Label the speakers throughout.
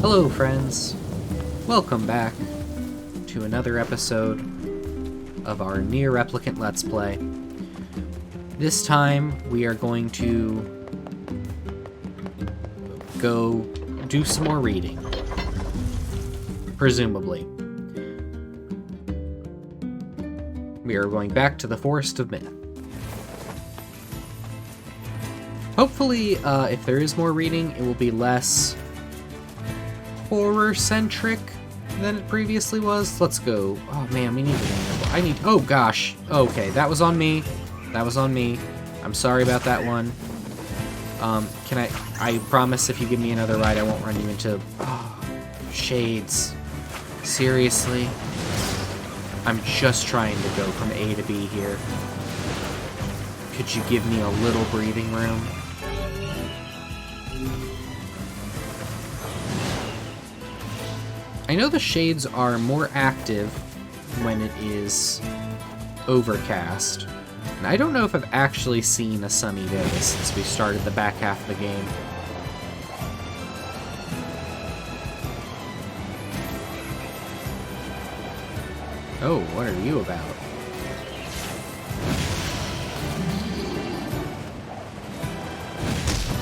Speaker 1: Hello, friends. Welcome back to another episode of our Nier Replicant Let's Play. This time, we are going to go do some more reading. Presumably. We are going back to the Forest of Myth. Hopefully, if there is more reading, it will be less horror-centric than it previously was. Let's go. Oh man, we need to oh gosh. Okay, that was on me. That was on me. I'm sorry about that one. I promise if you give me another ride, I won't run you into... Oh, shades. Seriously? I'm just trying to go from A to B here. Could you give me a little breathing room? I know the shades are more active when it is overcast, and I don't know if I've actually seen a sunny day since we started the back half of the game. Oh, what are you about?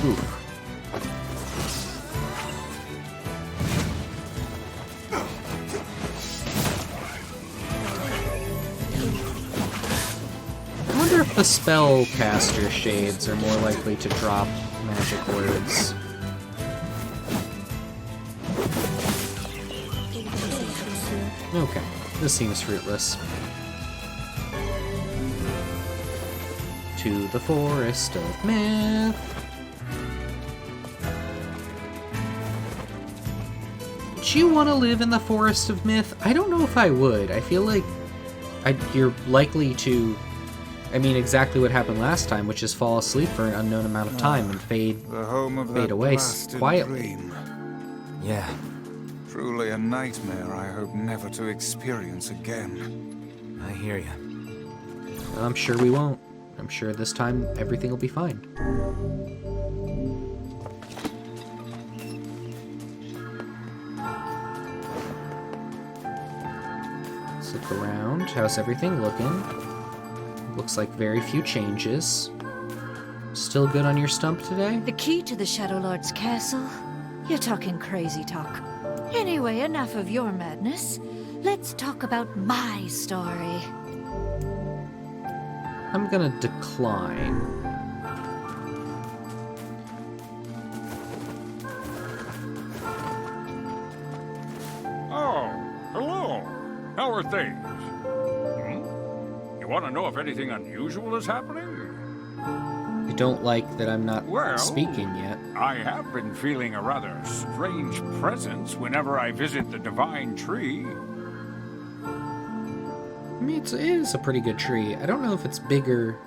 Speaker 1: Oof. I wonder if the spellcaster shades are more likely to drop magic words. Okay, this seems fruitless. To the Forest of Myth. Do you want to live in the Forest of Myth? I don't know if I would. I feel like you're likely to... I mean, exactly what happened last time, which is fall asleep for an unknown amount of time and fade away quietly.
Speaker 2: Dream.
Speaker 3: Yeah.
Speaker 2: Truly a nightmare I hope never to experience again.
Speaker 3: I hear you.
Speaker 1: I'm sure we won't. I'm sure this time everything will be fine. Let's look around. How's everything looking? Looks like very few changes. Still good on your stump today?
Speaker 4: The key to the Shadow Lord's castle? You're talking crazy talk. Anyway, enough of your madness. Let's talk about my story.
Speaker 1: I'm gonna decline.
Speaker 5: Oh, hello. How are things? You want to know if anything unusual is happening?
Speaker 1: You don't like that I'm not
Speaker 5: Well,
Speaker 1: speaking yet.
Speaker 5: I have been feeling a rather strange presence whenever I visit the Divine Tree.
Speaker 1: I mean, it is a pretty good tree. I don't know if it's bigger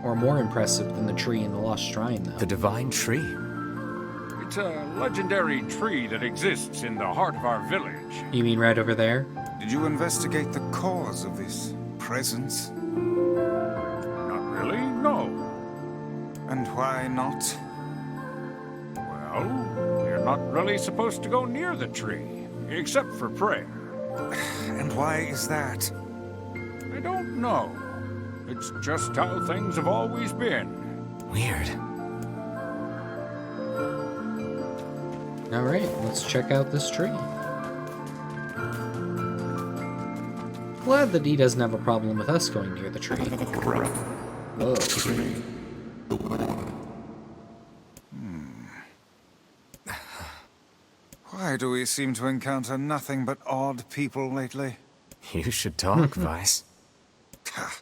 Speaker 1: or more impressive than the tree in the Lost Shrine, though.
Speaker 3: The Divine Tree.
Speaker 5: It's a legendary tree that exists in the heart of our village.
Speaker 1: You mean right over there?
Speaker 2: Did you investigate the cause of this presence?
Speaker 5: Not really, no.
Speaker 2: And why not?
Speaker 5: Well, we're not really supposed to go near the tree, except for prayer.
Speaker 2: And why is that?
Speaker 5: I don't know. It's just how things have always been.
Speaker 3: Weird.
Speaker 1: Alright, let's check out this tree. Glad that he doesn't have a problem with us going near the tree. Whoa.
Speaker 2: Why do we seem to encounter nothing but odd people lately?
Speaker 3: You should talk, Vice.
Speaker 2: Ha!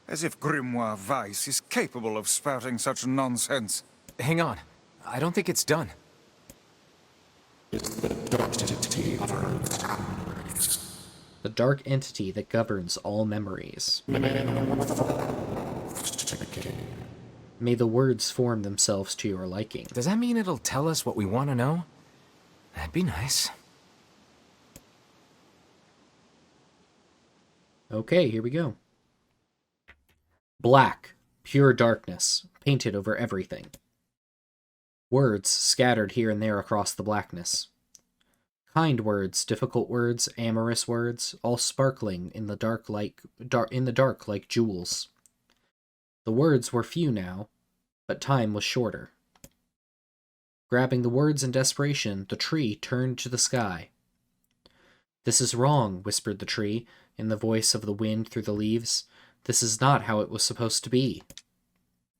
Speaker 2: As if Grimoire Weiss is capable of spouting such nonsense.
Speaker 3: Hang on. I don't think it's done.
Speaker 1: The dark entity that governs all memories. May the words form themselves to your liking.
Speaker 3: Does that mean it'll tell us what we want to know? That'd be nice.
Speaker 1: Okay, here we go. Black, pure darkness, painted over everything. Words scattered here and there across the blackness. Kind words, difficult words, amorous words, all sparkling in the dark like jewels. The words were few now, but time was shorter. Grabbing the words in desperation, the tree turned to the sky. "This is wrong," whispered the tree, in the voice of the wind through the leaves. "This is not how it was supposed to be.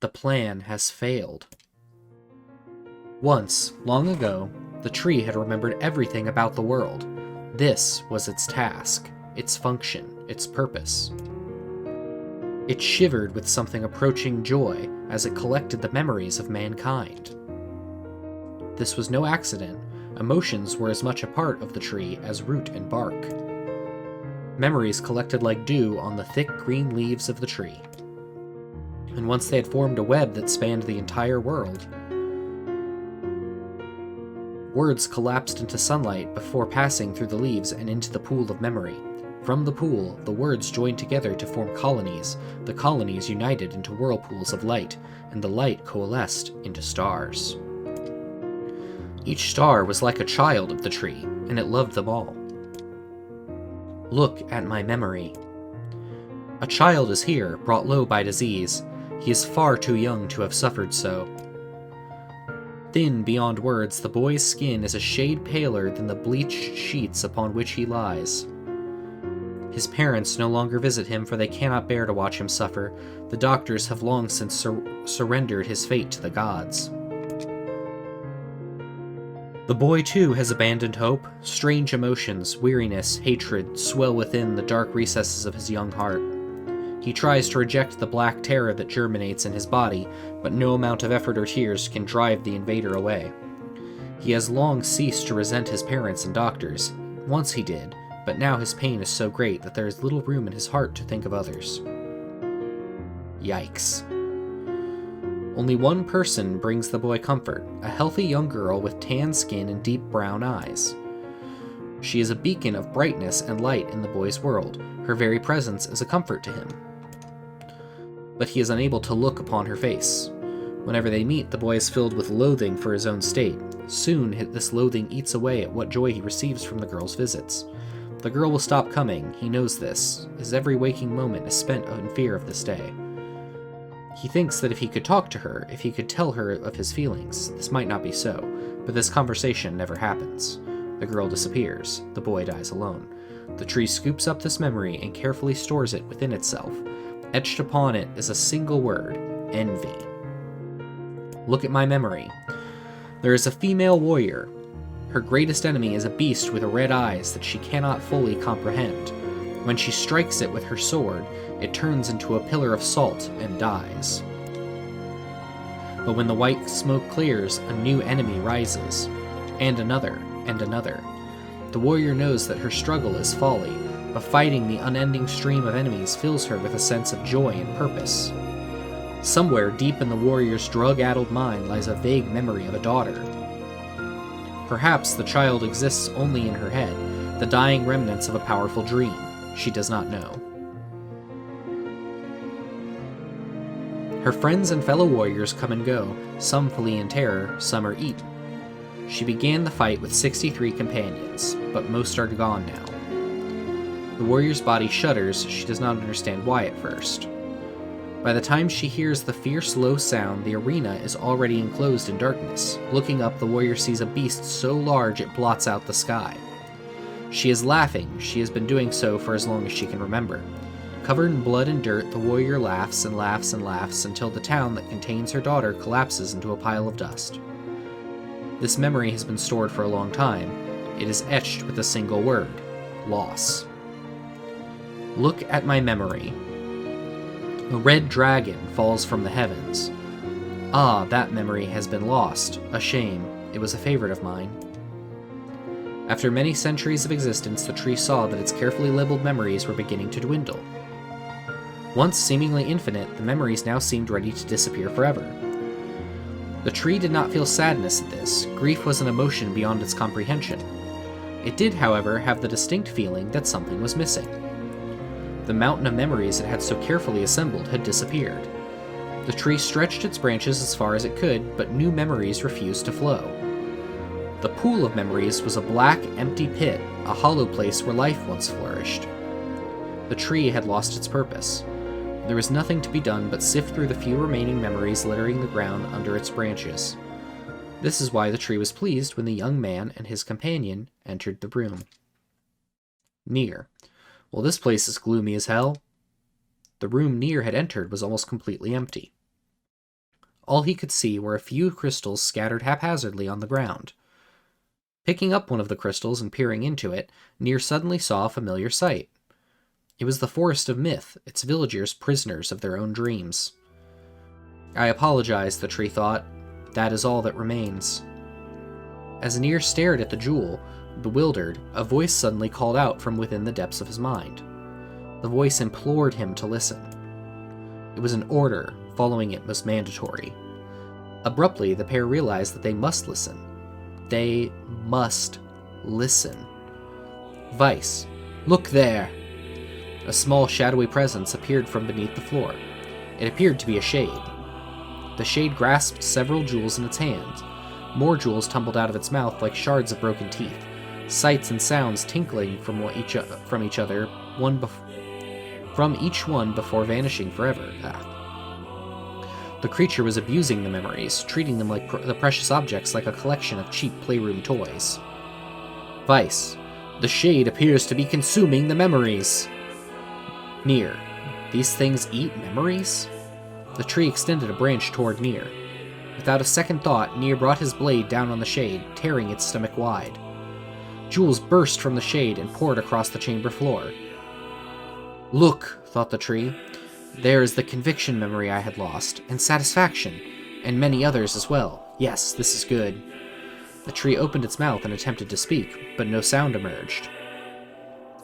Speaker 1: The plan has failed." Once, long ago, the tree had remembered everything about the world. This was its task, its function, its purpose. It shivered with something approaching joy as it collected the memories of mankind. This was no accident. Emotions were as much a part of the tree as root and bark. Memories collected like dew on the thick green leaves of the tree. And once they had formed a web that spanned the entire world, words collapsed into sunlight before passing through the leaves and into the pool of memory. From the pool, the words joined together to form colonies. The colonies united into whirlpools of light, and the light coalesced into stars. Each star was like a child of the tree, and it loved them all. Look at my memory. A child is here, brought low by disease. He is far too young to have suffered so. Thin beyond words, the boy's skin is a shade paler than the bleached sheets upon which he lies. His parents no longer visit him, for they cannot bear to watch him suffer. The doctors have long since surrendered his fate to the gods. The boy, too, has abandoned hope. Strange emotions, weariness, hatred swell within the dark recesses of his young heart. He tries to reject the black terror that germinates in his body, but no amount of effort or tears can drive the invader away. He has long ceased to resent his parents and doctors. Once he did, but now his pain is so great that there is little room in his heart to think of others. Yikes. Only one person brings the boy comfort, a healthy young girl with tan skin and deep brown eyes. She is a beacon of brightness and light in the boy's world. Her very presence is a comfort to him. But he is unable to look upon her face. Whenever they meet, the boy is filled with loathing for his own state. Soon, this loathing eats away at what joy he receives from the girl's visits. The girl will stop coming, he knows this. His every waking moment is spent in fear of this day. He thinks that if he could talk to her, if he could tell her of his feelings, this might not be so, but this conversation never happens. The girl disappears. The boy dies alone. The tree scoops up this memory and carefully stores it within itself. Etched upon it is a single word: envy. Look at my memory. There is a female warrior. Her greatest enemy is a beast with red eyes that she cannot fully comprehend. When she strikes it with her sword, it turns into a pillar of salt and dies. But when the white smoke clears, a new enemy rises, and another, and another. The warrior knows that her struggle is folly, but fighting the unending stream of enemies fills her with a sense of joy and purpose. Somewhere deep in the warrior's drug-addled mind lies a vague memory of a daughter. Perhaps the child exists only in her head, the dying remnants of a powerful dream. She does not know. Her friends and fellow warriors come and go, some flee in terror, some are eaten. She began the fight with 63 companions, but most are gone now. The warrior's body shudders. She does not understand why at first. By the time she hears the fierce low sound, the arena is already enclosed in darkness. Looking up, the warrior sees a beast so large it blots out the sky. She is laughing. She has been doing so for as long as she can remember. Covered in blood and dirt, the warrior laughs and laughs and laughs until the town that contains her daughter collapses into a pile of dust. This memory has been stored for a long time. It is etched with a single word: loss. Look at my memory. A red dragon falls from the heavens. Ah, that memory has been lost. A shame. It was a favorite of mine. After many centuries of existence, the tree saw that its carefully labeled memories were beginning to dwindle. Once seemingly infinite, the memories now seemed ready to disappear forever. The tree did not feel sadness at this. Grief was an emotion beyond its comprehension. It did, however, have the distinct feeling that something was missing. The mountain of memories it had so carefully assembled had disappeared. The tree stretched its branches as far as it could, but new memories refused to flow. The The pool of memories was a black, empty pit, a hollow place where life once flourished. The tree had lost its purpose. There was nothing to be done but sift through the few remaining memories littering the ground under its branches. This is why the tree was pleased when the young man and his companion entered the room. Nier. Well, this place is gloomy as hell. The room Nier had entered was almost completely empty. All he could see were a few crystals scattered haphazardly on the ground. Picking up one of the crystals and peering into it, Nier suddenly saw a familiar sight. It was the Forest of Myth, its villagers prisoners of their own dreams. I apologize, the tree thought. That is all that remains. As Nier stared at the jewel, bewildered, a voice suddenly called out from within the depths of his mind. The voice implored him to listen. It was an order, following it was mandatory. Abruptly, the pair realized that they must listen. They must listen. Vice, look there! A small shadowy presence appeared from beneath the floor. It appeared to be a shade. The shade grasped several jewels in its hand. More jewels tumbled out of its mouth like shards of broken teeth, sights and sounds tinkling from each other, from each one before vanishing forever. The creature was abusing the memories, treating them like the precious objects like a collection of cheap playroom toys. Vice, the shade appears to be consuming the memories. Nier, these things eat memories? The tree extended a branch toward Nier. Without a second thought, Nier brought his blade down on the shade, tearing its stomach wide. Jewels burst from the shade and poured across the chamber floor. Look, thought the tree. There is the conviction memory I had lost, and satisfaction, and many others as well. Yes, this is good. The tree opened its mouth and attempted to speak, but no sound emerged.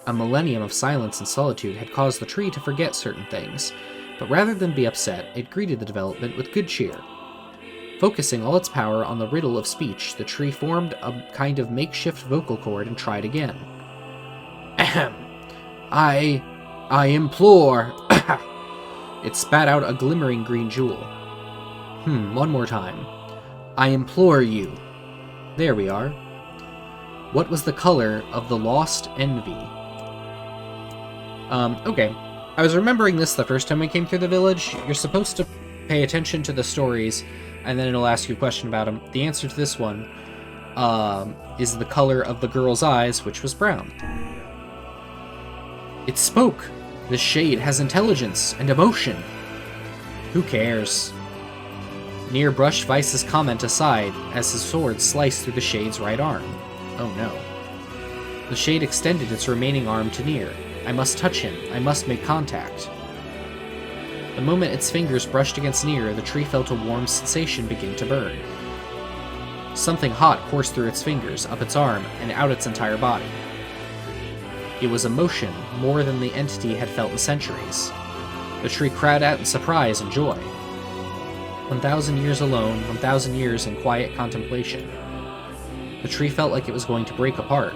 Speaker 1: A millennium of silence and solitude had caused the tree to forget certain things, but rather than be upset, it greeted the development with good cheer. Focusing all its power on the riddle of speech, the tree formed a kind of makeshift vocal cord and tried again. Ahem. I implore. It spat out a glimmering green jewel. One more time. I implore you. There we are. What was the color of the lost envy? Okay. I was remembering this the first time we came through the village. You're supposed to pay attention to the stories, and then it'll ask you a question about them. The answer to this one is the color of the girl's eyes, which was brown. It spoke! The shade has intelligence and emotion. Who cares? Nier brushed Vice's comment aside as his sword sliced through the shade's right arm. Oh no. The shade extended its remaining arm to Nier. I must touch him. I must make contact. The moment its fingers brushed against Nier, the tree felt a warm sensation begin to burn. Something hot coursed through its fingers, up its arm, and out its entire body. It was emotion, more than the entity had felt in centuries. The tree cried out in surprise and joy. 1,000 years alone, 1,000 years in quiet contemplation. The tree felt like it was going to break apart.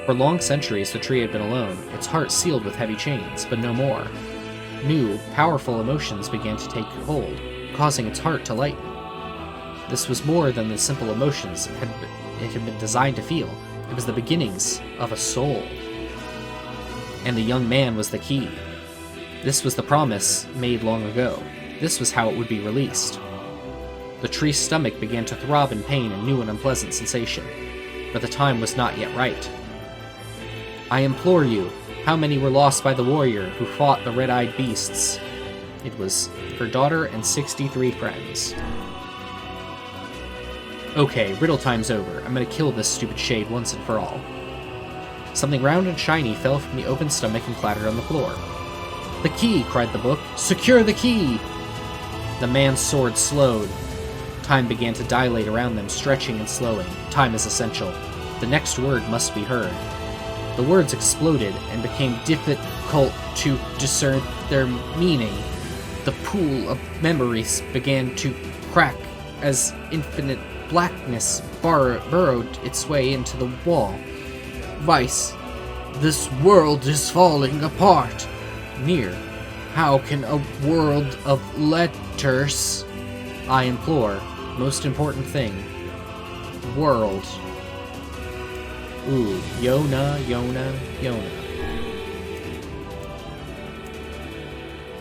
Speaker 1: For long centuries, the tree had been alone, its heart sealed with heavy chains, but no more. New, powerful emotions began to take hold, causing its heart to lighten. This was more than the simple emotions it had been designed to feel. It was the beginnings of a soul. And the young man was the key. This was the promise made long ago. This was how it would be released. The tree's stomach began to throb in pain and new and unpleasant sensation, but the time was not yet right. I implore you, how many were lost by the warrior who fought the red-eyed beasts? It was her daughter and 63 friends. Okay, riddle time's over. I'm gonna kill this stupid shade once and for all. Something round and shiny fell from the open stomach and clattered on the floor. The key, cried the book. Secure the key! The man's sword slowed. Time began to dilate around them, stretching and slowing. Time is essential. The next word must be heard. The words exploded and became difficult to discern their meaning. The pool of memories began to crack as infinite blackness burrowed its way into the wall. Vice, this world is falling apart. Nier, how can a world of letters? I implore, most important thing, world. Ooh, Yona, Yona, Yona.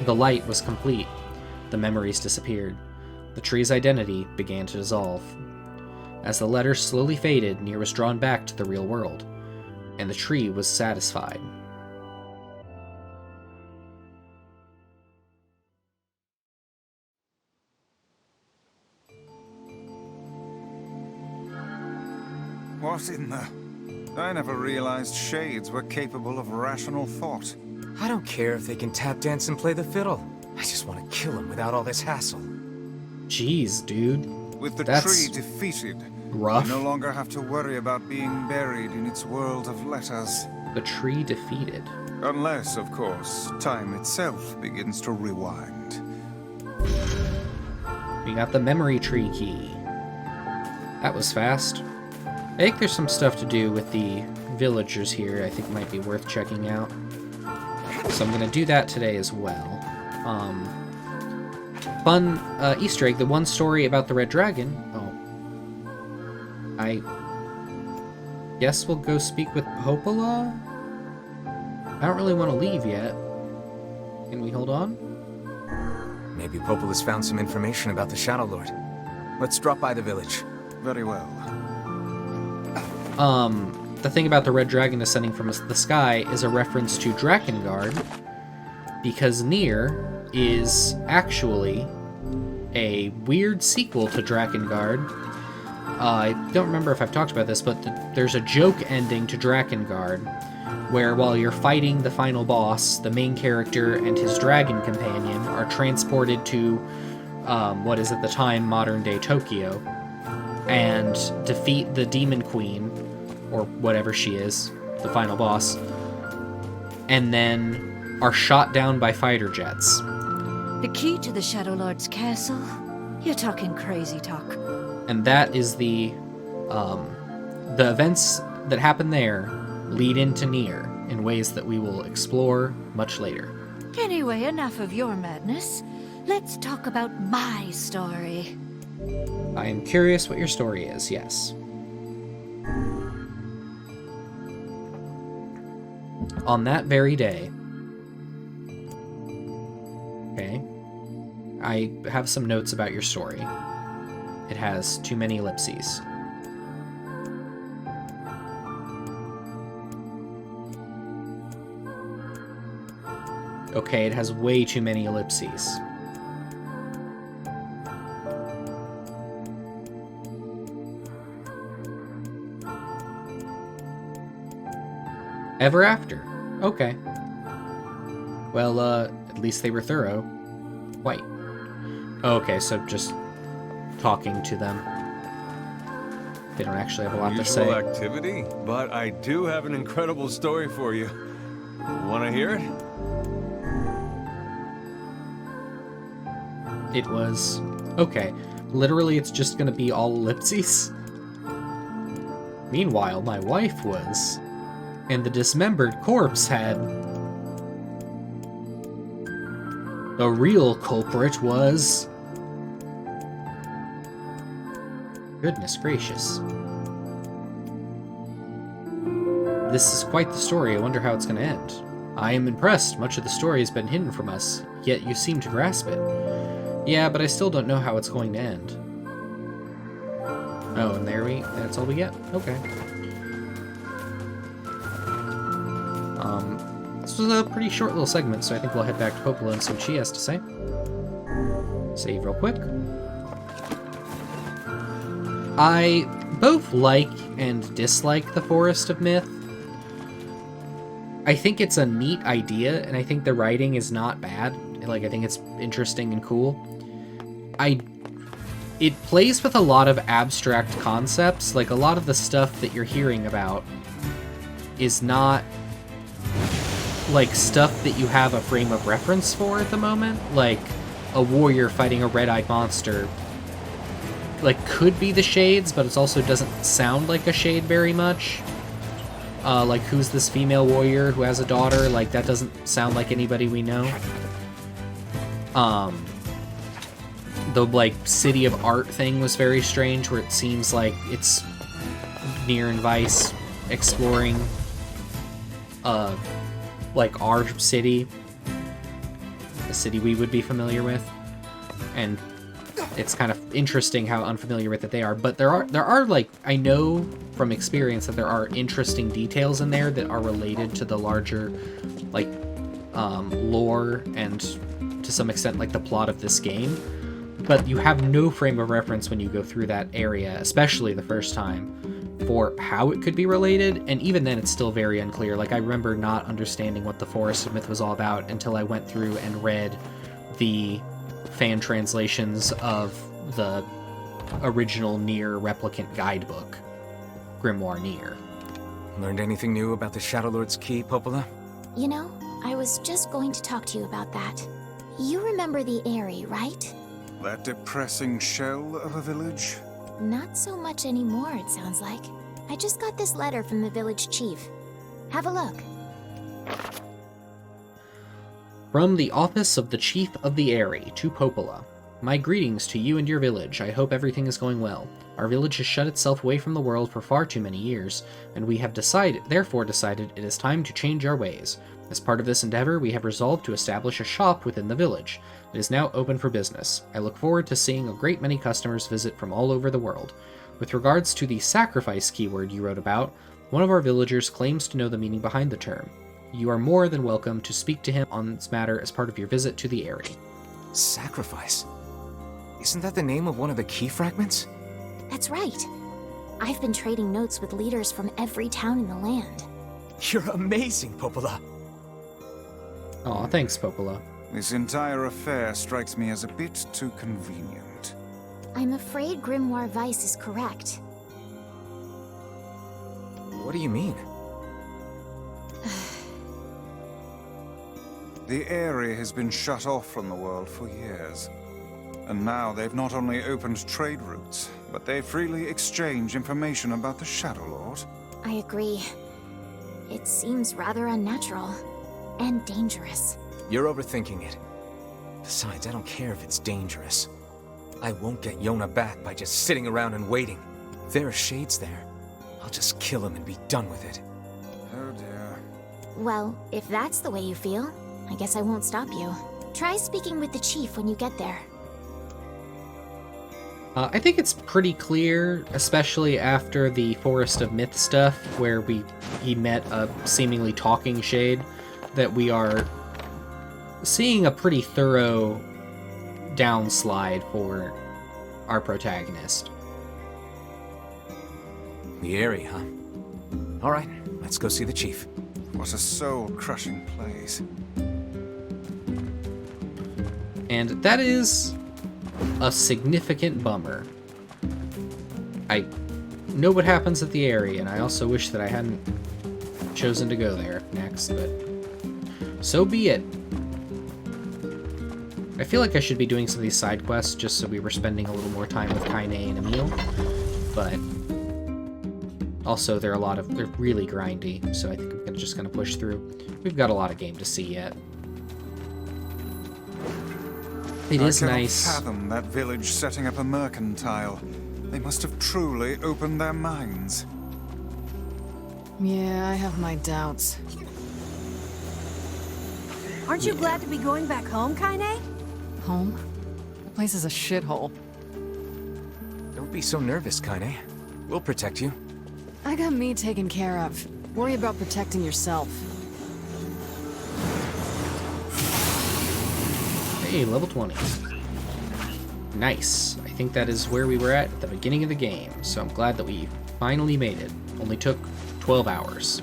Speaker 1: The light was complete. The memories disappeared. The tree's identity began to dissolve. As the letters slowly faded, Nier was drawn back to the real world, and the tree was satisfied.
Speaker 2: What in the... I never realized shades were capable of rational thought.
Speaker 3: I don't care if they can tap dance and play the fiddle. I just want to kill them without all this hassle.
Speaker 1: Jeez, dude.
Speaker 2: With the
Speaker 1: That's
Speaker 2: tree defeated,
Speaker 1: rough.
Speaker 2: we no longer have to worry about being buried in its world of letters.
Speaker 1: The tree defeated.
Speaker 2: Unless, of course, time itself begins to rewind.
Speaker 1: We got the memory tree key. That was fast. I think there's some stuff to do with the villagers here I think might be worth checking out. So I'm gonna do that today as well. Fun Easter egg, the one story about the Red Dragon. Oh. I guess we'll go speak with Popola? I don't really want to leave yet. Can we hold on?
Speaker 3: Maybe Popola's found some information about the Shadow Lord. Let's drop by the village.
Speaker 2: Very well.
Speaker 1: The thing about the Red Dragon descending from the sky is a reference to Drakengard, because Nier is actually a weird sequel to Drakengard. I don't remember if I've talked about this, but there's a joke ending to Drakengard, where while you're fighting the final boss, the main character and his dragon companion are transported to, what is at the time modern-day Tokyo, and defeat the Demon Queen, or whatever she is, the final boss, and then are shot down by fighter jets.
Speaker 4: The key to the Shadow Lord's castle? You're talking crazy talk.
Speaker 1: And that is the events that happen there lead into Nier in ways that we will explore much later.
Speaker 4: Anyway, enough of your madness. Let's talk about my story.
Speaker 1: I am curious what your story is, yes. On that very day... Okay. I have some notes about your story. It has too many ellipses. Okay, it has way too many ellipses. Ever after. Okay. Well, at least they were thorough. White. Okay, so just talking to them. They don't actually have a lot to say.
Speaker 6: Unusual activity, but I do have an incredible story for you. Want to hear it?
Speaker 1: It was... Okay. Literally, it's just gonna be all ellipses. Meanwhile, my wife was... And the dismembered corpse had... The real culprit was... Goodness gracious. This is quite the story. I wonder how it's going to end. I am impressed. Much of the story has been hidden from us, yet you seem to grasp it. Yeah, but I still don't know how it's going to end. Oh, and that's all we get? Okay. This was a pretty short little segment, so I think we'll head back to Popola and see what she has to say. Save real quick. I both like and dislike the Forest of Myth. I think it's a neat idea, and I think the writing is not bad. Like, I think it's interesting and cool. It plays with a lot of abstract concepts. Like, a lot of the stuff that you're hearing about is not like stuff that you have a frame of reference for at the moment. Like a warrior fighting a red-eyed monster, like, could be the Shades, but it also doesn't sound like a Shade very much. Like, who's this female warrior who has a daughter? Like, that doesn't sound like anybody we know. The, like, City of Art thing was very strange, where it seems like it's Nier and Vice exploring like our city, a city we would be familiar with, and it's kind of interesting how unfamiliar with it they are. But there are like, I know from experience that there are interesting details in there that are related to the larger like lore and to some extent like the plot of this game, but you have no frame of reference when you go through that area, especially the first time, for how it could be related, and even then it's still very unclear. Like, I remember not understanding what the Forest of Myth was all about until I went through and read the fan translations of the original Nier Replicant guidebook, Grimoire Nier.
Speaker 3: Learned anything new about the Shadow Lord's key, Popola?
Speaker 7: You know, I was just going to talk to you about that. You remember the Eyrie, right?
Speaker 2: That depressing shell of a village?
Speaker 7: Not so much anymore, it sounds like. I just got this letter from the village chief. Have a look.
Speaker 1: From the office of the Chief of the Eyrie to Popola. My greetings to you and your village. I hope everything is going well. Our village has shut itself away from the world for far too many years, and we have therefore decided it is time to change our ways. As part of this endeavor, we have resolved to establish a shop within the village. It is now open for business. I look forward to seeing a great many customers visit from all over the world. With regards to the sacrifice keyword you wrote about, one of our villagers claims to know the meaning behind the term. You are more than welcome to speak to him on this matter as part of your visit to the Eyrie.
Speaker 3: Sacrifice? Isn't that the name of one of the key fragments?
Speaker 7: That's right. I've been trading notes with leaders from every town in the land.
Speaker 3: You're amazing, Popola.
Speaker 1: Aw, thanks, Popola.
Speaker 2: This entire affair strikes me as a bit too convenient.
Speaker 7: I'm afraid Grimoire Vice is correct.
Speaker 3: What do you mean?
Speaker 2: The area has been shut off from the world for years. And now they've not only opened trade routes, but they freely exchange information about the Shadow Lord.
Speaker 7: I agree. It seems rather unnatural. And dangerous.
Speaker 3: You're overthinking it. Besides, I don't care if it's dangerous. I won't get Yona back by just sitting around and waiting. If there are shades there, I'll just kill him and be done with it.
Speaker 2: Oh dear.
Speaker 7: Well, if that's the way you feel, I guess I won't stop you. Try speaking with the chief when you get there.
Speaker 1: I think it's pretty clear, especially after the Forest of Myth stuff, where he met a seemingly talking shade, that we are seeing a pretty thorough downslide for our protagonist.
Speaker 3: The Eyrie, huh? Alright, let's go see the chief.
Speaker 2: What a soul-crushing place.
Speaker 1: And that is a significant bummer. I know what happens at the Eyrie, and I also wish that I hadn't chosen to go there next, but so be it. I feel like I should be doing some of these side quests just so we were spending a little more time with Kaine and Emil, but also they're really grindy, so I think I'm just gonna push through. We've got a lot of game to see yet. It is nice.
Speaker 2: I cannot fathom that village setting up a mercantile. They must have truly opened their minds.
Speaker 8: Yeah, I have my doubts.
Speaker 9: Aren't you glad to be going back home, Kaine?
Speaker 8: Home? The place is a shithole.
Speaker 3: Don't be so nervous, Kaine. We'll protect you.
Speaker 8: I got me taken care of. Worry about protecting yourself.
Speaker 1: Hey, level 20. Nice. I think that is where we were at the beginning of the game, so I'm glad that we finally made it. Only took 12 hours.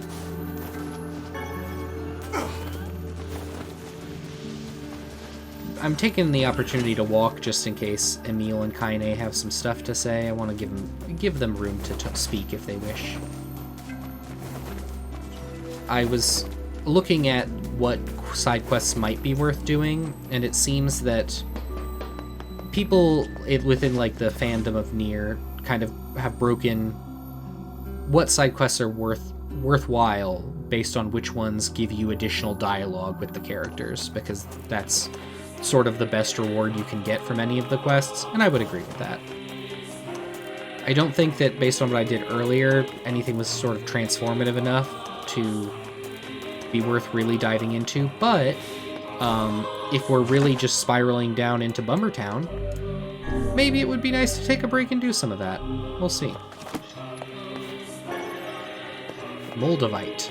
Speaker 1: I'm taking the opportunity to walk just in case Emil and Kaine have some stuff to say. I want to give them room to speak if they wish. I was looking at what side quests might be worth doing, and it seems that people within like the fandom of Nier kind of have broken what side quests are worthwhile based on which ones give you additional dialogue with the characters, because that's sort of the best reward you can get from any of the quests, and I would agree with that. I don't think that, based on what I did earlier, anything was sort of transformative enough to be worth really diving into, but if we're really just spiraling down into Bummertown, maybe it would be nice to take a break and do some of that. We'll see. Moldavite.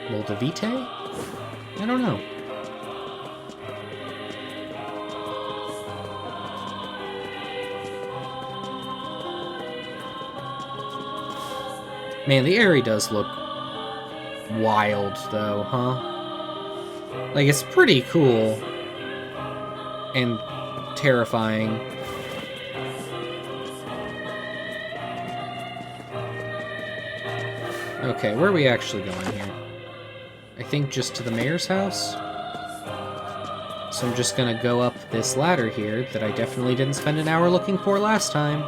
Speaker 1: Moldavite? I don't know. Man, the area does look wild, though, huh? Like, it's pretty cool and terrifying. Okay, where are we actually going here? I think just to the mayor's house? So I'm just gonna go up this ladder here that I definitely didn't spend an hour looking for last time.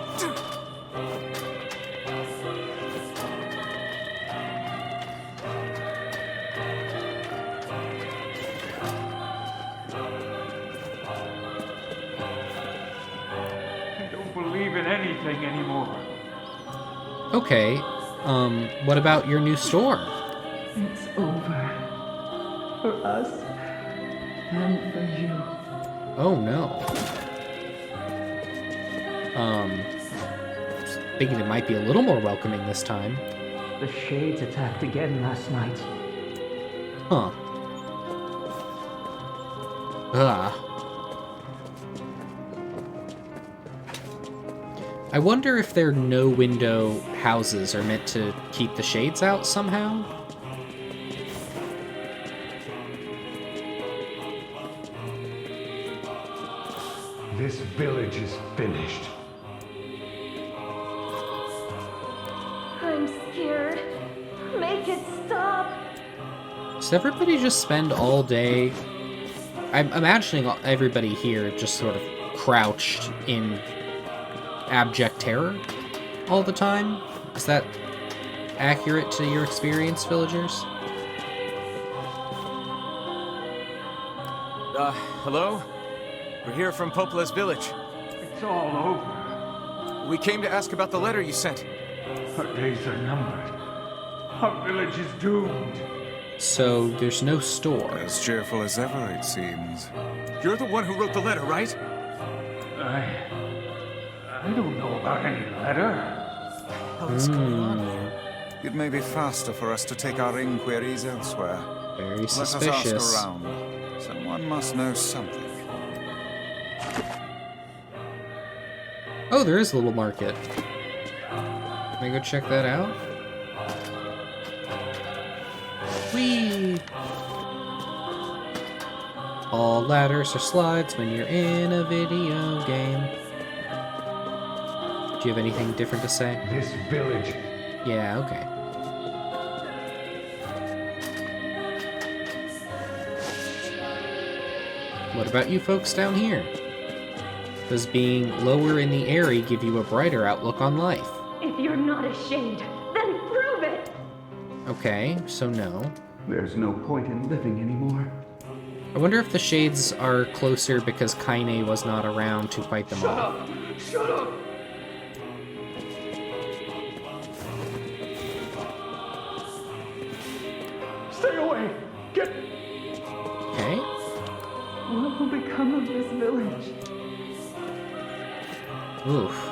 Speaker 5: I don't believe in anything anymore.
Speaker 1: Okay, what about your new store?
Speaker 10: It's over. For us. And for you.
Speaker 1: Oh no. Thinking it might be a little more welcoming this time.
Speaker 10: The Shades attacked again last night.
Speaker 1: Huh. I wonder if their no-window houses are meant to keep the shades out somehow?
Speaker 11: This village is finished.
Speaker 9: I'm scared. Make it stop.
Speaker 1: Does everybody just spend all day... I'm imagining everybody here just sort of crouched in abject terror all the time? Is that accurate to your experience, villagers?
Speaker 3: Hello? We're here from Popola's village.
Speaker 5: It's all over.
Speaker 3: We came to ask about the letter you sent.
Speaker 5: Our days are numbered. Our village is doomed.
Speaker 1: So, there's no store.
Speaker 2: As cheerful as ever, it seems.
Speaker 3: You're the one who wrote the letter, right?
Speaker 5: I don't know about any letter.
Speaker 3: What's going on here?
Speaker 2: It may be faster for us to take our inquiries elsewhere.
Speaker 1: Very
Speaker 2: Let
Speaker 1: suspicious.
Speaker 2: us ask around. Someone must know something.
Speaker 1: Oh, there is a little market. Can I go check that out? Whee! All ladders are slides when you're in a video game. Do you have anything different to say?
Speaker 11: This village.
Speaker 1: Yeah, okay. What about you folks down here? Does being lower in the area give you a brighter outlook on life?
Speaker 9: If you're not a shade, then prove it.
Speaker 1: Okay, so no.
Speaker 10: There's no point in living anymore.
Speaker 1: I wonder if the shades are closer because Kaine was not around to fight them off.
Speaker 5: Shut up!
Speaker 10: Stay away! Get...
Speaker 1: Okay.
Speaker 10: What will become of this village?
Speaker 1: Oof.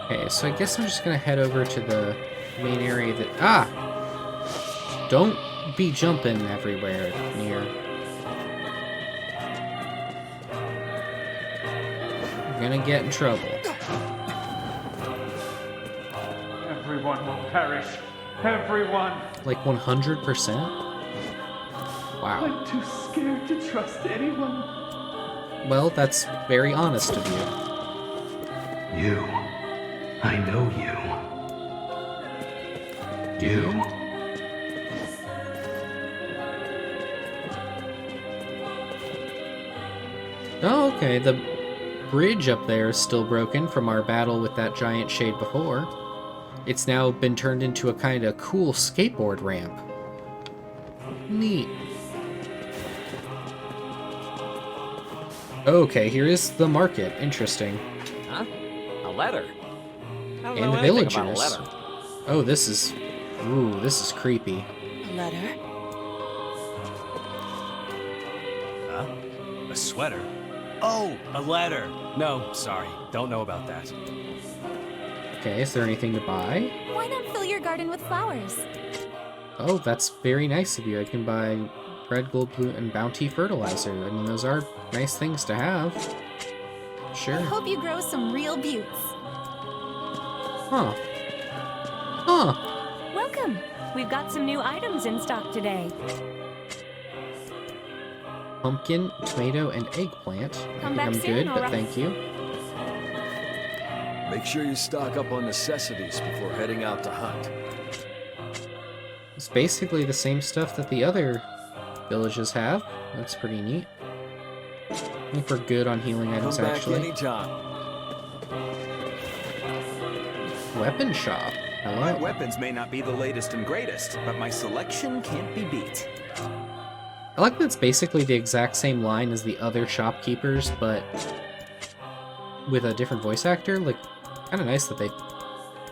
Speaker 1: Okay, so I guess I'm just gonna head over to the main area that... Ah! Don't be jumping everywhere, Nier. You're gonna get in trouble.
Speaker 5: Everyone will perish
Speaker 10: Everyone.
Speaker 1: Like 100%? Wow.
Speaker 10: I'm too scared to trust anyone.
Speaker 1: Well, that's very honest of you.
Speaker 11: You. I know you. You.
Speaker 1: Oh, okay. The bridge up there is still broken from our battle with that giant shade before. It's now been turned into a kind of cool skateboard ramp. Neat. Okay, here is the market. Interesting.
Speaker 3: Huh? A letter? I don't
Speaker 1: And
Speaker 3: know
Speaker 1: the
Speaker 3: anything
Speaker 1: villagers.
Speaker 3: about a letter.
Speaker 1: Oh, this is... Ooh, this is creepy.
Speaker 8: A letter?
Speaker 12: Huh? A sweater? Oh, a letter! No, sorry. Don't know about that.
Speaker 1: Okay, is there anything to buy?
Speaker 13: Why not fill your garden with flowers?
Speaker 1: Oh, that's very nice of you. I can buy red, gold, blue, and bounty fertilizer. I mean, those are nice things to have. Sure.
Speaker 13: I hope you grow some real buttes.
Speaker 1: Huh. Huh.
Speaker 9: Welcome. We've got some new items in stock today.
Speaker 1: Pumpkin, tomato, and eggplant.
Speaker 9: Come
Speaker 1: I
Speaker 9: back
Speaker 1: think I'm
Speaker 9: soon,
Speaker 1: good,
Speaker 9: all
Speaker 1: but
Speaker 9: right.
Speaker 1: thank you.
Speaker 14: Make sure you stock up on necessities before heading out to hunt.
Speaker 1: It's basically the same stuff that the other villages have. That's pretty neat. I think we're good on healing items,
Speaker 14: Come back
Speaker 1: actually.
Speaker 14: anytime.
Speaker 1: Weapon shop.
Speaker 15: My
Speaker 1: Hello.
Speaker 15: weapons may not be the latest and greatest, but my selection can't be beat.
Speaker 1: I like that it's basically the exact same line as the other shopkeepers, but with a different voice actor. Like, kind of nice that they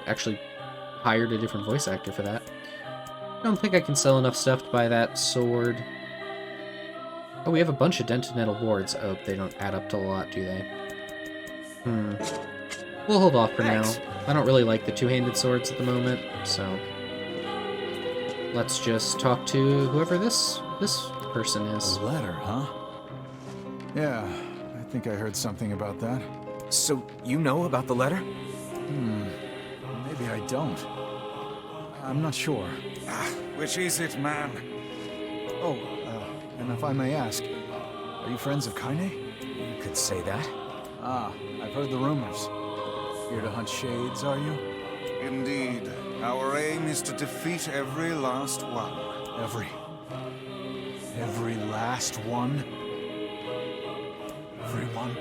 Speaker 1: actually hired a different voice actor for that. I don't think I can sell enough stuff to buy that sword. Oh, we have a bunch of dented metal boards. Oh, they don't add up to a lot, do they? We'll hold off for now. I don't really like the two-handed swords at the moment, so... Let's just talk to whoever this person is.
Speaker 16: A letter, huh? Yeah, I think I heard something about that.
Speaker 3: So, you know about the letter?
Speaker 16: Maybe I don't. I'm not sure.
Speaker 2: Which is it, man?
Speaker 16: Oh, and if I may ask, are you friends of Kaine?
Speaker 3: You could say that.
Speaker 16: Ah, I've heard the rumors. Here to hunt shades, are you?
Speaker 2: Indeed. Our aim is to defeat every last one.
Speaker 16: Every last one? Everyone?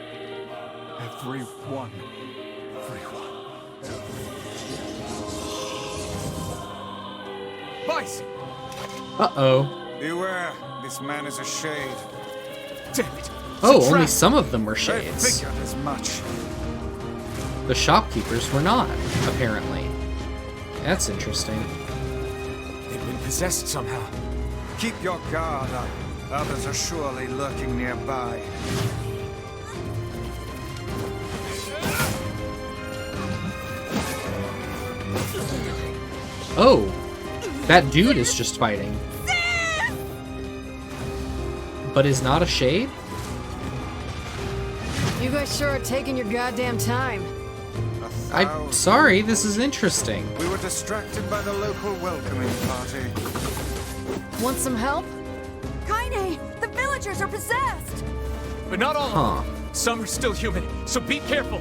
Speaker 16: Everyone? Everyone?
Speaker 3: Vice!
Speaker 1: Uh-oh.
Speaker 2: Beware, this man is a shade.
Speaker 3: Damn it!
Speaker 1: Oh, only some of them were
Speaker 2: I
Speaker 1: shades.
Speaker 2: figured as much.
Speaker 1: The shopkeepers were not, apparently. That's interesting.
Speaker 3: They've been possessed somehow.
Speaker 2: Keep your guard up. Others are surely lurking nearby.
Speaker 1: Oh, that dude is just fighting. But is not a shade?
Speaker 8: You guys sure are taking your goddamn time.
Speaker 1: I'm sorry, this is interesting.
Speaker 2: We were distracted by the local welcoming party.
Speaker 8: Want some help?
Speaker 13: Kaine, the villagers are possessed!
Speaker 3: But not all
Speaker 1: Huh.
Speaker 3: of them. Some are still human, so be careful.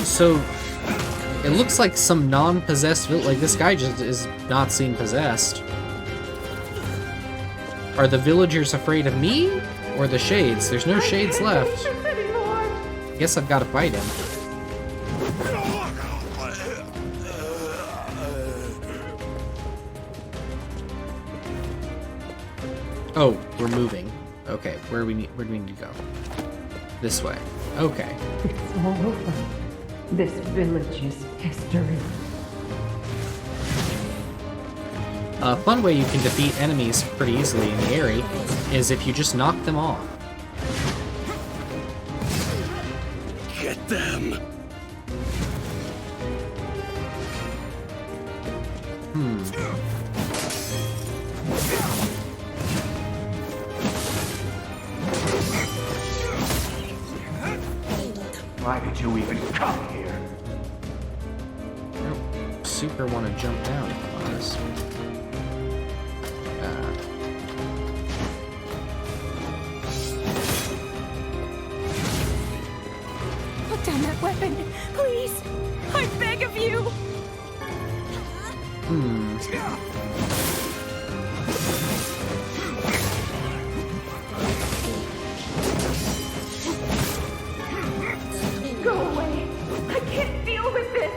Speaker 1: So, it looks like some non-possessed like this guy just is not seen possessed. Are the villagers afraid of me? Or the shades? There's no shades left. Guess I've got to fight him. Oh, we're moving. Okay, where do we need to go? This way. Okay.
Speaker 10: It's all over. This village's history.
Speaker 1: A fun way you can defeat enemies pretty easily in the area is if you just knock them off.
Speaker 11: Get them! Why did you even come here?
Speaker 1: super want to jump down, if I'm honest.
Speaker 13: Put down that weapon, please! I beg of you!
Speaker 10: Go away! I can't deal with this!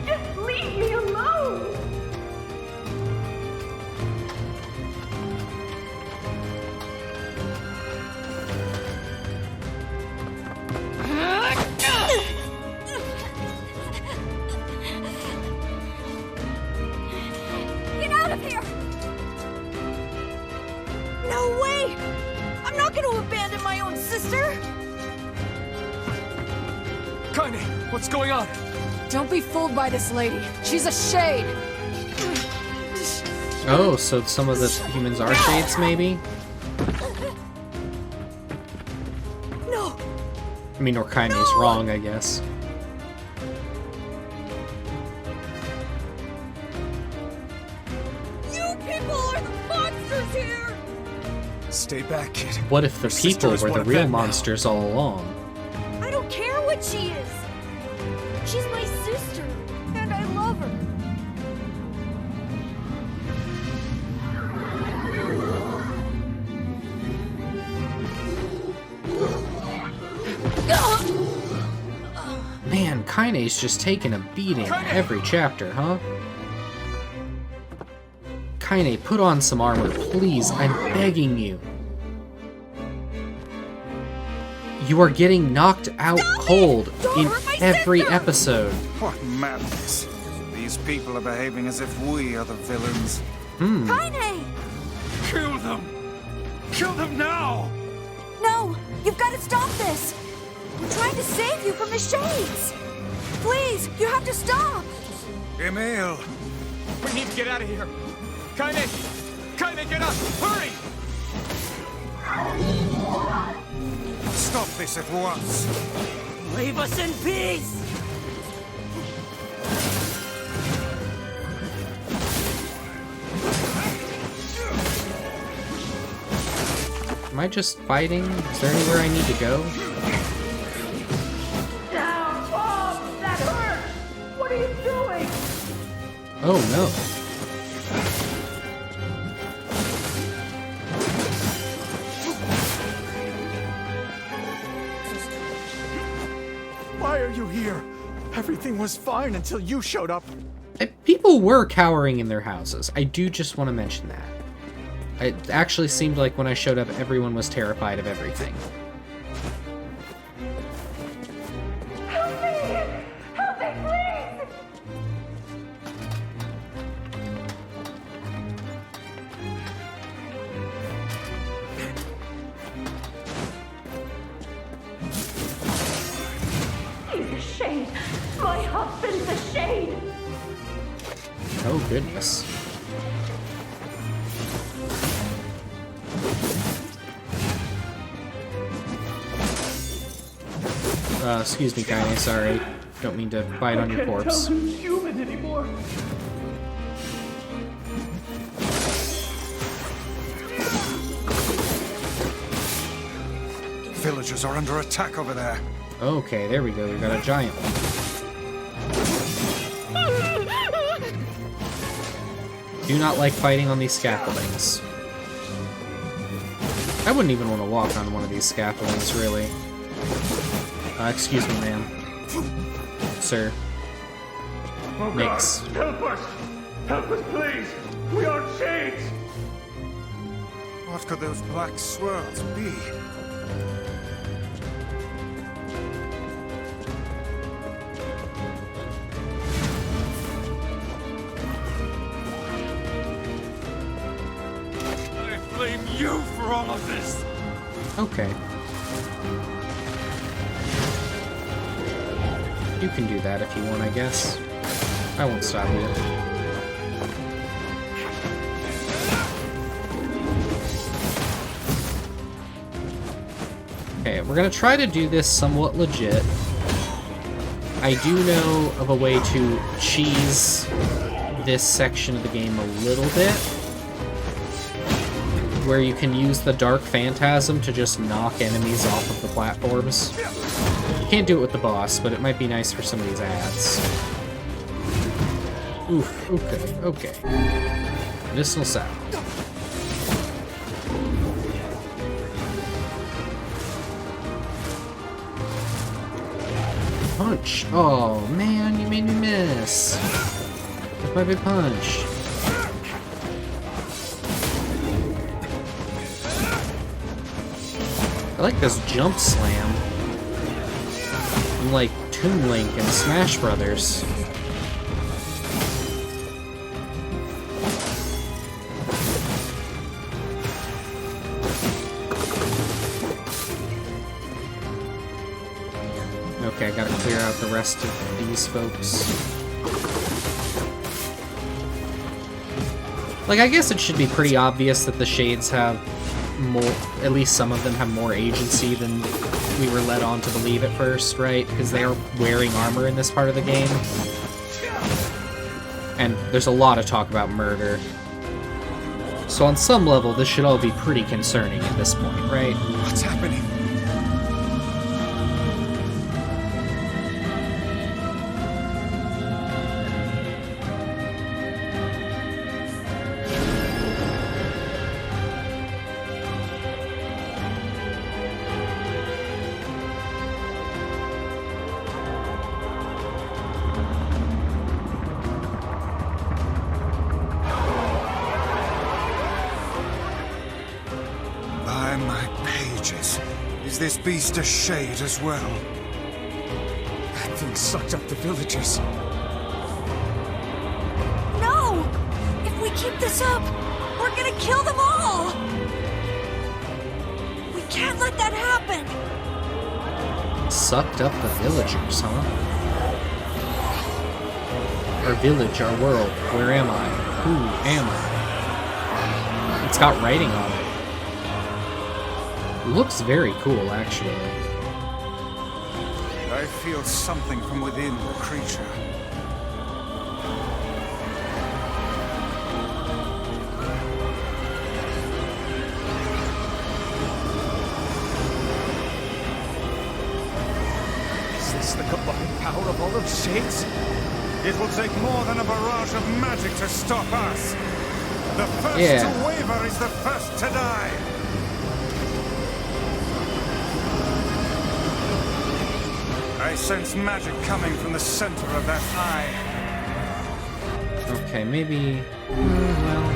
Speaker 10: Just leave me alone!
Speaker 13: Get out of here! No way! I'm not going to abandon my own sister!
Speaker 3: Kaine, what's going on?
Speaker 8: Don't be fooled by this lady. She's a shade.
Speaker 1: Oh, so some of the humans are shades, maybe?
Speaker 13: No!
Speaker 1: I mean, or Kaine's wrong, I guess.
Speaker 13: You people are the monsters here!
Speaker 3: Stay back, kid.
Speaker 1: What if the
Speaker 3: Your
Speaker 1: people
Speaker 3: sister is
Speaker 1: were
Speaker 3: one
Speaker 1: the
Speaker 3: of
Speaker 1: real
Speaker 3: them now.
Speaker 1: monsters all along?
Speaker 13: I don't care what she is! She's my sister, and I love her.
Speaker 1: Man, Kaine's just taking a beating every chapter, huh? Kaine, put on some armor, please. I'm begging you. You are getting knocked out cold in every episode.
Speaker 2: What madness. These people are behaving as if we are the villains.
Speaker 13: Kaine!
Speaker 5: Kill them! Kill them now!
Speaker 13: No! You've got to stop this! We're trying to save you from the shades! Please, you have to stop!
Speaker 2: Emil!
Speaker 3: We need to get out of here. Kaine! Kaine, get up! Hurry!
Speaker 2: Stop this at once!
Speaker 13: Leave us in peace!
Speaker 1: Am I just fighting? Is there anywhere I need to go?
Speaker 10: Down, Bob! That hurts! What are you doing?
Speaker 1: Oh no.
Speaker 16: Why are you here? Everything was fine until you showed up.
Speaker 1: People were cowering in their houses. I do just want to mention that. It actually seemed like when I showed up, everyone was terrified of everything.
Speaker 10: Help me! Help me, please! He's a shade. My husband's a shade.
Speaker 1: Oh goodness. Excuse me, Kaine, sorry. Don't mean to bite on your corpse.
Speaker 10: I can't tell who's human anymore.
Speaker 2: Villagers are under attack over there.
Speaker 1: Okay, there we go. We got a giant one. Do not like fighting on these scaffoldings. I wouldn't even want to walk on one of these scaffoldings, really. Excuse me, ma'am. Sir.
Speaker 11: Oh
Speaker 1: Nix.
Speaker 11: God, help us! Help us, please! We are shades!
Speaker 2: What could those black swirls be?
Speaker 5: I blame you for all of this!
Speaker 1: Okay. You can do that if you want, I guess. I won't stop you. Okay, we're gonna try to do this somewhat legit. I do know of a way to cheese this section of the game a little bit, where you can use the Dark Phantasm to just knock enemies off of the platforms. You can't do it with the boss, but it might be nice for some of these ads. Oof, okay. Medicinal salve. Punch! Oh man, you made me miss. With my big punch. I like this jump slam. I'm like Toon Link and Smash Brothers. Okay, I gotta clear out the rest of these folks. Like, I guess it should be pretty obvious that the Shades have more, at least some of them have more agency than we were led on to believe at first, right? Because they are wearing armor in this part of the game. And there's a lot of talk about murder. So on some level, this should all be pretty concerning at this point, right?
Speaker 2: What's happening? Is this beast a shade as well?
Speaker 3: That thing sucked up the villagers.
Speaker 13: No! If we keep this up, we're gonna kill them all! We can't let that happen!
Speaker 1: Sucked up the villagers, huh? Our village, our world. Where am I? Who am I? It's got writing on it. Looks very cool, actually.
Speaker 2: I feel something from within the creature.
Speaker 3: Is this the combined power of all of Shades?
Speaker 2: It will take more than a barrage of magic to stop us. The first to waver is the first to die. I sense magic coming from the center of that eye.
Speaker 1: Okay, maybe... well...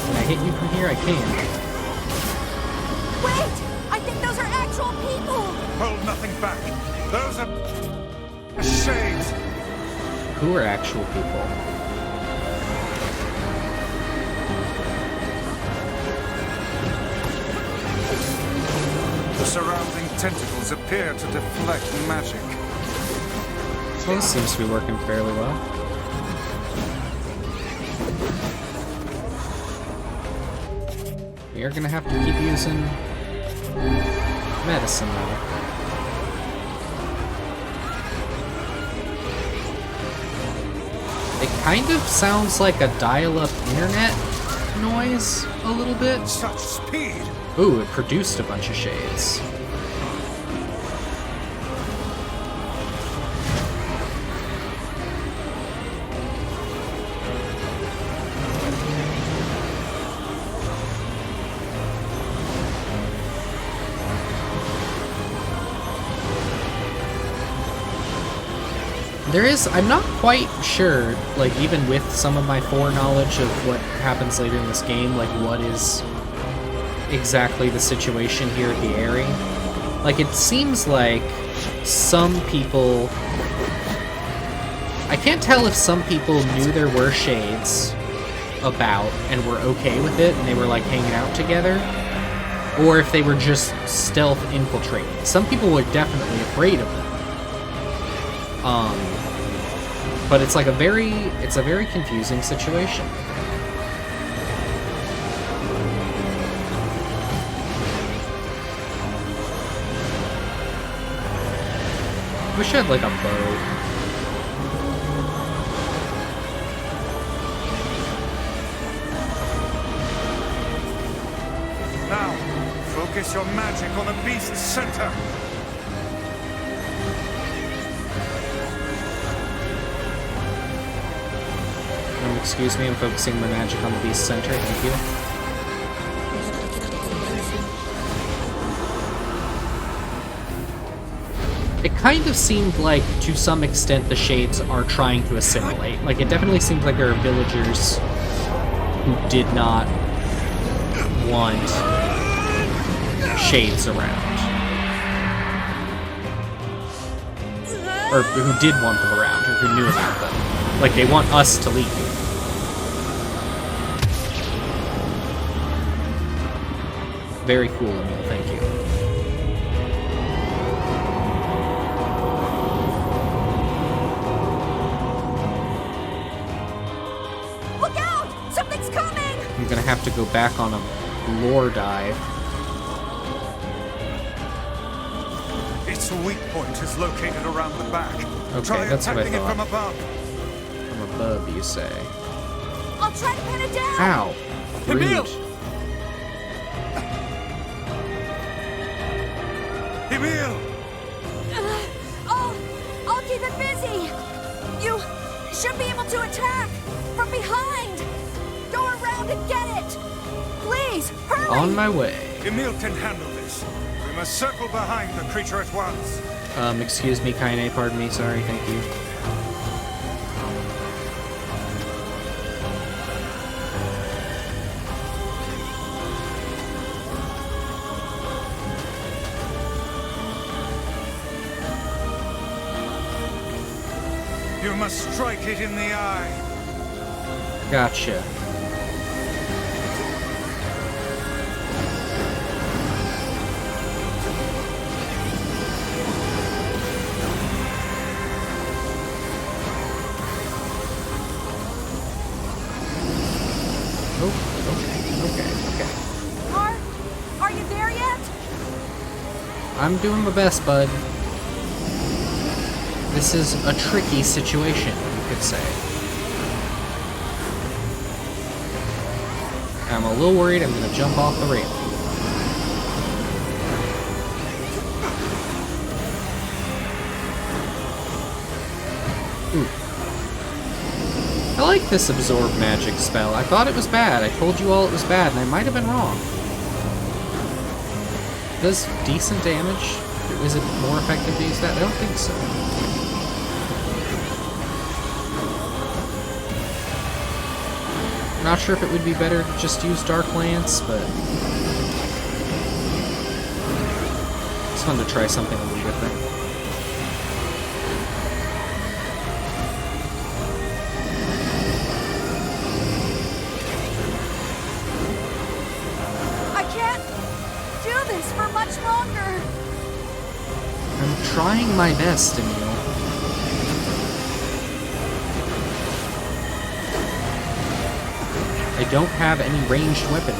Speaker 1: Can I hit you from here? I can.
Speaker 13: Wait! I think those are actual people!
Speaker 2: Hold nothing back. Those are... Shades.
Speaker 1: Who are actual people?
Speaker 2: The surrounding tentacles appear to deflect magic.
Speaker 1: Well, this seems to be working fairly well. We are gonna have to keep using medicine though. It kind of sounds like a dial-up internet noise a little bit.
Speaker 2: Such speed!
Speaker 1: Ooh, it produced a bunch of shades. There is, I'm not quite sure, like, even with some of my foreknowledge of what happens later in this game, like, what is exactly the situation here at the Eyrie. Like, it seems like some people... I can't tell if some people knew there were shades about and were okay with it, and they were, like, hanging out together, or if they were just stealth infiltrating. Some people were definitely afraid of them. But it's like a very confusing situation. Wish I had like a bow.
Speaker 2: Now, focus your magic on the beast's center.
Speaker 1: Excuse me, I'm focusing my magic on the beast's center. Thank you. It kind of seemed like, to some extent, the Shades are trying to assimilate. Like, it definitely seems like there are villagers who did not want Shades around. Or who did want them around, or who knew about them. Like, they want us to leave. Very cool, Emil, thank you.
Speaker 13: Look out! Something's coming!
Speaker 1: I'm gonna have to go back on a lore dive.
Speaker 2: Its weak point is located around the back.
Speaker 1: Okay,
Speaker 2: Try
Speaker 1: that's what I
Speaker 2: attacking it from
Speaker 1: thought.
Speaker 2: above.
Speaker 1: From above, you say.
Speaker 13: I'll try to pin it down!
Speaker 1: Ow!
Speaker 15: Emil!
Speaker 1: Rude.
Speaker 2: Emil!
Speaker 13: I'll keep it busy! You should be able to attack! From behind! Go around and get it! Please, hurry!
Speaker 1: On my way.
Speaker 2: Emil can handle this. We must circle behind the creature at once.
Speaker 1: Excuse me, Kaine, pardon me, sorry, thank you.
Speaker 2: You must strike it in the eye.
Speaker 1: Gotcha. Okay.
Speaker 13: Are you there yet?
Speaker 1: I'm doing my best, bud. This is a tricky situation, you could say. I'm a little worried I'm gonna jump off the railing. Ooh. I like this absorb magic spell. I thought it was bad. I told you all it was bad, and I might have been wrong. Does decent damage? Is it more effective to use that? I don't think so. Not sure if it would be better to just use Dark Lance, but it's fun to try something a little different.
Speaker 13: I can't do this for much longer.
Speaker 1: I'm trying my best, Emil. I don't have any ranged weaponry.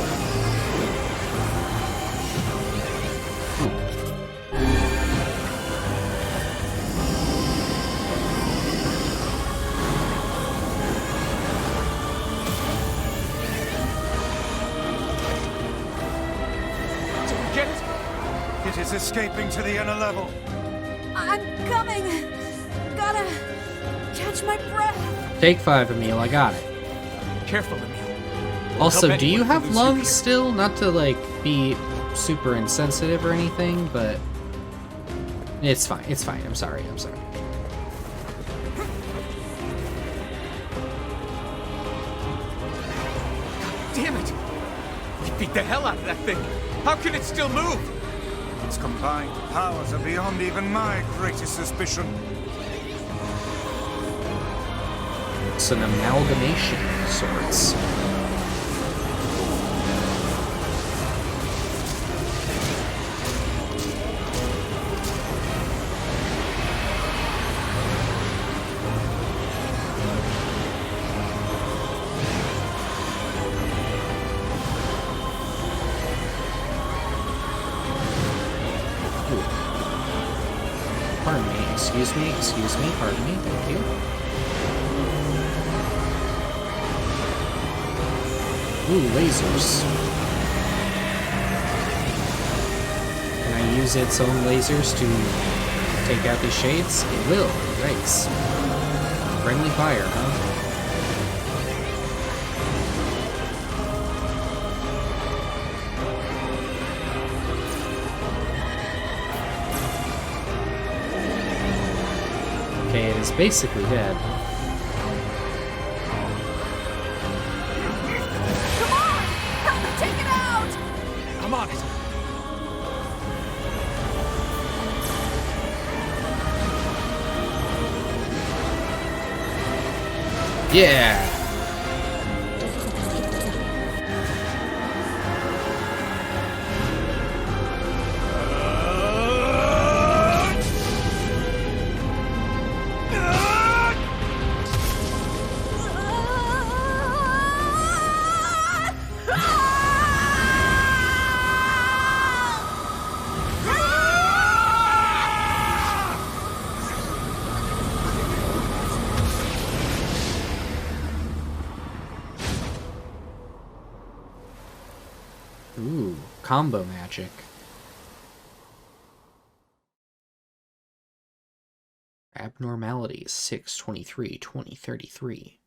Speaker 2: Did we get it? It is escaping to the inner level.
Speaker 13: I'm coming. Gotta catch my breath.
Speaker 1: Take 5, Emil. I got it.
Speaker 15: Careful, Emil.
Speaker 1: Also, do you have lungs still? Not to, like, be super insensitive or anything, but it's fine. It's fine. I'm sorry. I'm sorry.
Speaker 15: Damn it! We beat the hell out of that thing. How can it still move?
Speaker 2: Its combined powers are beyond even my greatest suspicion.
Speaker 1: It's an amalgamation of sorts. Pardon me, excuse me, pardon me, thank you. Ooh, lasers. Can I use its own lasers to take out these shades? It will, yikes. Friendly fire, huh? Okay, it is basically dead.
Speaker 13: Come on! Help me take it out!
Speaker 15: I'm on it.
Speaker 1: Yeah! Ooh, combo magic. Abnormalities 6/23/2033.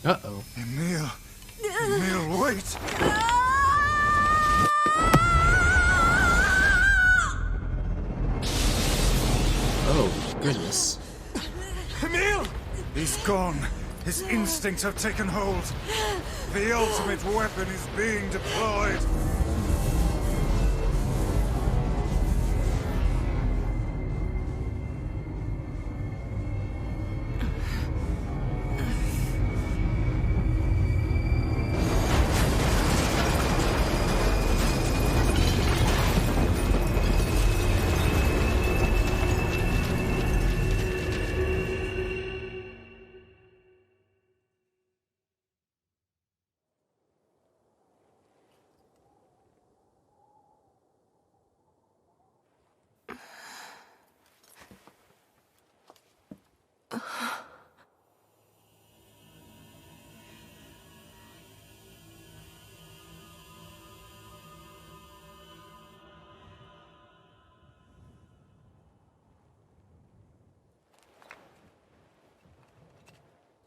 Speaker 1: Uh-oh.
Speaker 2: Emil, wait!
Speaker 1: Oh, goodness.
Speaker 2: Emil! He's gone. His instincts have taken hold. The ultimate weapon is being deployed.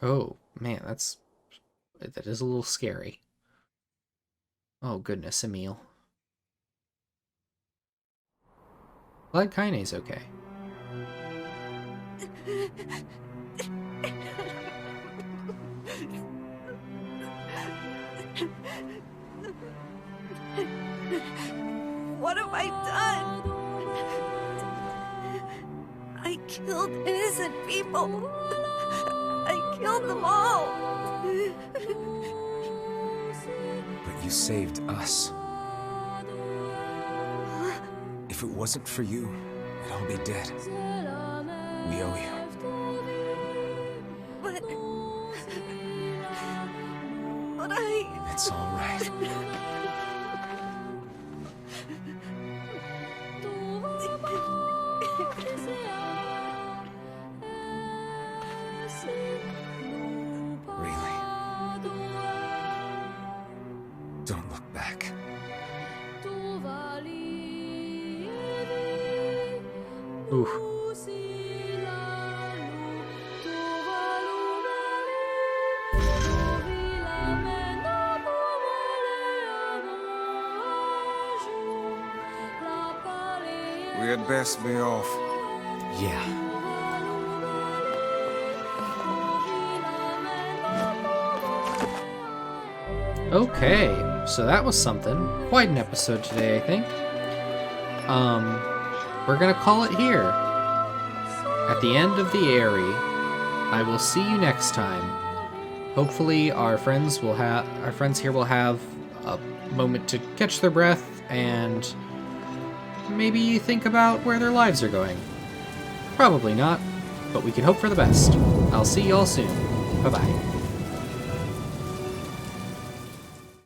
Speaker 1: Oh, man, that is a little scary. Oh, goodness, Emil. Glad Kaine's okay.
Speaker 10: What have I done? I killed innocent people. I killed them all.
Speaker 3: But you saved us. If it wasn't for you, we'd all be dead. We owe you.
Speaker 10: But
Speaker 3: It's all right. Really? Don't look back.
Speaker 1: Oof.
Speaker 2: We had best be off.
Speaker 3: Yeah.
Speaker 1: Okay, so that was something. Quite an episode today, I think. We're gonna call it here. At the end of the Airy. I will see you next time. Hopefully our friends here will have a moment to catch their breath and maybe think about where their lives are going. Probably not, but we can hope for the best. I'll see y'all soon. Bye-bye.